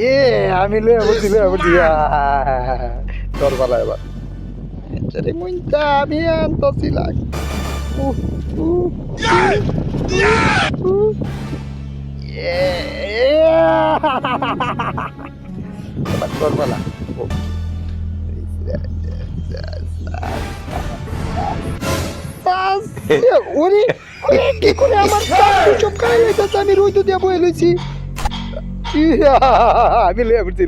এ আমি লয়ে বলছি তোর পালা এবার রে মুইতা আমি আনতাছিলাম এবার তোর পালা ওরে কি করে আমার সব খাই লাইতেছে আমি রই তো দিয়ে বয়ে লইছি আমি লিয়ে বুঝছি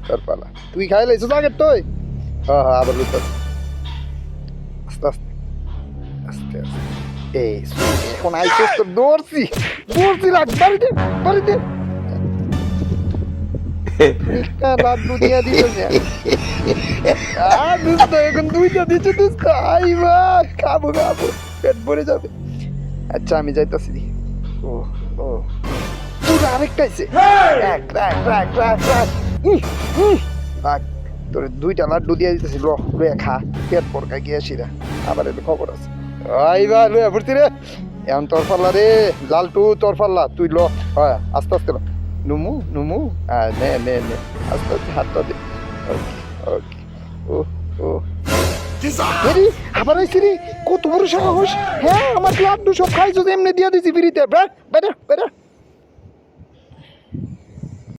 তোর পালা তুই খাই লাইছিস আগের তুই হ্যাঁ আবার লইতেছি আস্তে আস্তে আস্তে আস্তে এই এখন আইসিস তো দৌড়ছি রাখ বাড়িতে লাড্ডু দিয়া দিচ্ছে দুস্ত এখন দুইটা দিচ্ছে দুস্ত আইবা খাবো পেট ভরে যাবে আচ্ছা আমি যাইতাছি ও পুরো আরেকটা আছে রাখ তোর দুইটা লাড্ডু দিয়ে দিতেছি লয়ে খা পেট পরকা গিয়ে সিরা আবার একটু খবর আছে আইবা লয়ে ভর্তি রে এখন তোর পাল্লা রে লালটু তোর পাল্লা তুই ল হয় আস্তে আস্তে ল নুমু নে আস্তে আস্তে হাতটা দে ওকে ও আবার আইসি রে কত বড় সাহস হ্যাঁ আমার লাড্ডু সব খাইছো এমনি দিয়ে দিছি ফ্রিতে বেটা